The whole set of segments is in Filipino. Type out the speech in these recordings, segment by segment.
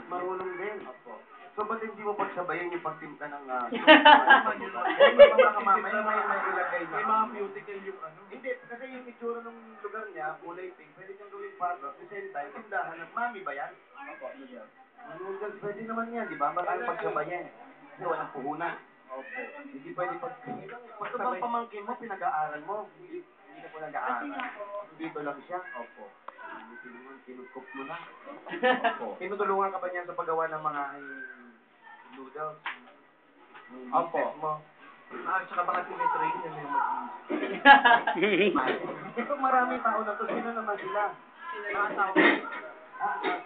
marunong din. Opo. So, ba't hindi mo pagsabayan yung pagtimpla ng... may ilagay na. May mga beautical yung ano. Hindi, kasi yung itsura ng lugar niya, kulay pink, pwede kang gawing pato. At the same time, tindahan ng mami ba yan? Opo, yun. Noodles, pwede naman yan, di ba? Bakit pagsabayan? Kasi walang puhunan. Opo. Hindi pwede pag... Basta bang pamangkin mo, pinag-aaral mo? Hindi ka po nag-aaral. Dito lang siya. Opo. Hindi naman, kinukup mo na. Opo. Tinutulungan ka ba niya sa paggawa ng mga noodles? Opo. Mo? Tsaka baka sinitrain yun yung Ito maraming tao na to. Sino naman sila? mga asawa.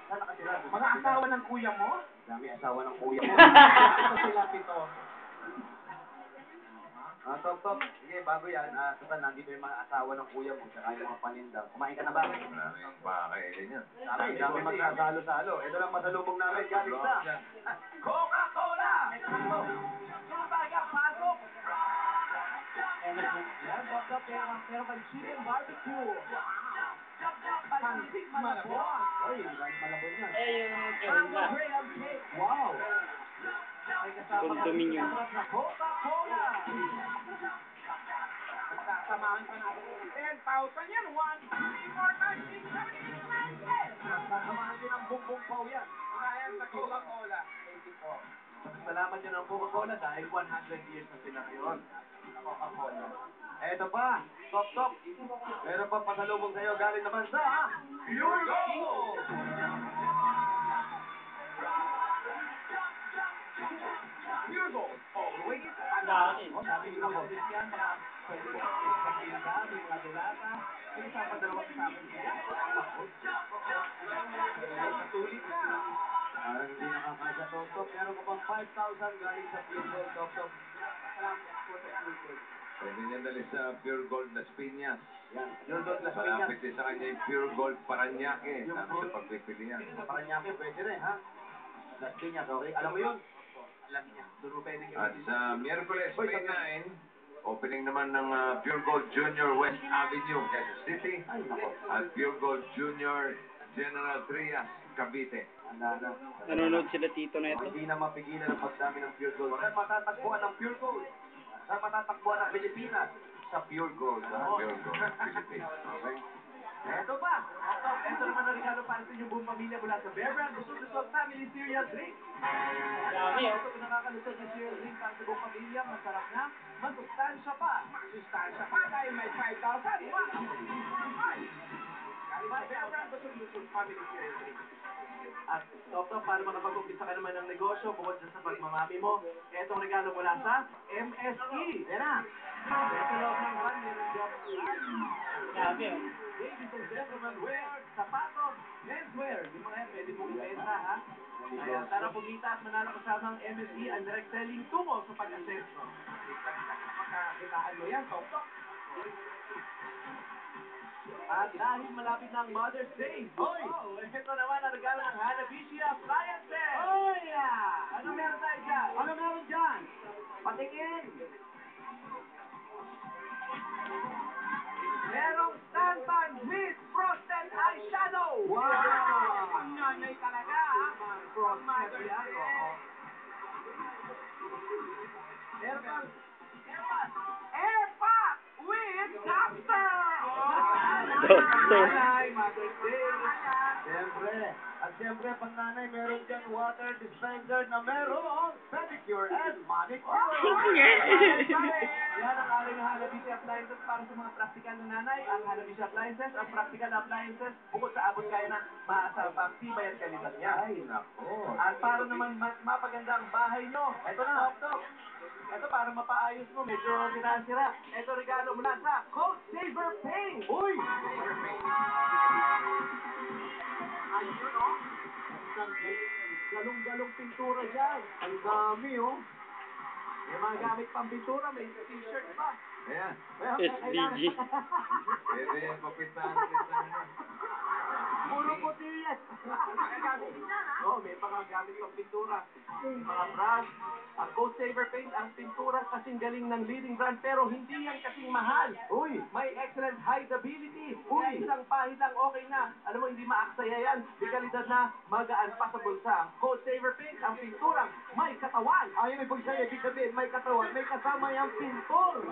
Saan nakatira? Mga asawa ng kuya mo? Dami asawa ng kuya mo. Ito sila pito. Top. Sige, bago yan. Total, nandito yung mga asawa ng kuya mo, tsaka yung mga paninda. Kumain ka na ba? Maraming pakainin yan. Dami magsasalo-salo. Ito lang pasalubong namin. Galing sa Coca-Cola! Sumaga, pasok! Yan, top. Pero may chicken barbecue. Pansig malabon. Ay, malabon yan. Mango graham cake. Wow! Condominium. Coca-Cola! Samahan pa natin. 10,000 yan. 1, 2, 3, 4, 5, 6, 7, 8, 9, 10. Sasamahan din ang bumbong paw yan. Ayan sa Coca-Cola. Thank you po. Salamat din ang Coca-Cola dahil 100 years na sila ngayon. Coca-Cola. Eto pa, top. Meron pa pasalubong sa'yo galing naman sa Pure Gold! Pure Gold, always. Sabi ko ako, yan, mga pwede mo sabihin ka, may mga delata, may kasama dalawang kasama niya. Patulit ka. Parang hindi nakakasya, top. Meron ka pang 5,000 galing sa Pure Gold, top. Salamat po sa Pure Gold. Pwede niya dali sa Pure Gold Las Piñas. Yan, Pure Gold Las Piñas. Malapit din sa kanya yung Pure Gold Paranaque. Dami sa pagpipilian. Sa Paranaque, pwede rin, ha? Las Piñas, okay? Alam mo yun? Alam niya. Doon mo pwede At sa Miyerkules, May 9, opening naman ng Pure Gold Junior West Avenue, Quezon City. At Pure Gold Junior General Trias, Cavite. Nanonood sila tito na ito. Hindi na mapigilan ang pagdami ng Pure Gold. Saan matatagpuan ng Pure Gold? Saan matatagpuan ng Pilipinas? Sa Pure Gold. Pure Gold, Philippines. Okay. Eto pa. Eto naman na regalo para sa inyong buong pamilya mula sa Bear Brand Busog Family Cereal Drink. Dami, oh. Ito pinakakalusot na cereal drink para sa buong pamilya. Masarap na, masustansya pa. Masustansya pa dahil may 5,000. Wow! Galing sa Bear Brand Busog Family Cereal Drink. At top, para makapag-umpisa ka naman ng negosyo, bukod sa pagmamami mo, etong regalo mula sa MSE. Yan na. Sa loob ng van, meron dyan Dami, oh. ladies and gentlemen wear, sapatos, menswear. Yung mga yan, pwede mong ibenta, ha? Kaya tara pumita at manalo kasama ang MSE ang direct selling tungo sa pag-asenso. Makakitaan mo yan, top. At dahil malapit na ang Mother's Day, ito naman ang regalo ng Hanabishi Appliances! Ano meron tayo dyan? Ano meron dyan? Patingin! Merong Stanton with frosted eyeshadow! Wow! Nanay talaga, ha? Frosted yan, oo. Meron pang Airpot with Doctor! Doctor. Nanay, Mother's Day. Siyempre, pang nanay, meron dyan water dispenser na meron pedicure and manicure. Yan ang ating Hanabishi Appliances para sa mga practical na nanay. Ang Hanabishi Appliances, ang practical na appliances, bukod sa abot kaya na maasa pagtibay at kalidad niya. Ay, nako. At para naman mas mapaganda ang bahay nyo, ito na, top. Ito para mapaayos mo, medyo sinasira. Ito regalo mula sa Coat Saver Paint. Uy! Ayun, oh. Galong-galong pintura dyan. Ang dami, oh. May mga gamit pang pintura, may t-shirt pa. Ayan. SVG. Pwede yan, papitaan. Puro puti yan. Oo, may mga gamit pang pintura. Mga brush. Ang Coat Saver Paint, ang pintura kasing galing ng leading brand pero hindi yan kasing mahal. Uy, may excellent hideability. Uy, isang pahid lang okay na. Alam mo, hindi maaksaya yan. Di kalidad na magaan pa sa bulsa. Coat Saver Paint, ang pinturang may katawan. Ay, may bulsa, ibig sabihin, may katawan, may kasama yung pintor.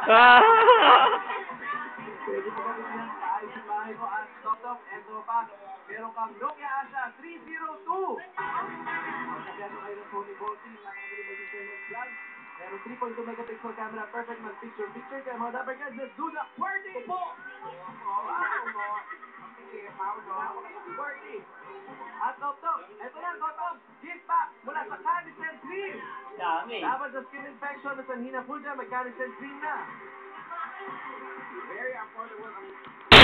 Ah! Pwede pa kami yan sa ayos sa bahay mo at Tok, eto pa, meron kang Nokia Asha 302. Magkagano kayo ng Sony Bolting, nakakagaling mo dito yung vlog. Meron 3.2 megapixel camera, perfect mag-picture-picture. Kaya mga Dapper guys, let's do the QWERTY! Upo! QWERTY! At Tok, eto na Tok, gift pack mula sa Canicel Cream. Dami. Laban sa skin infection at sanhina po dyan, may Canicel Cream na. Very affordable.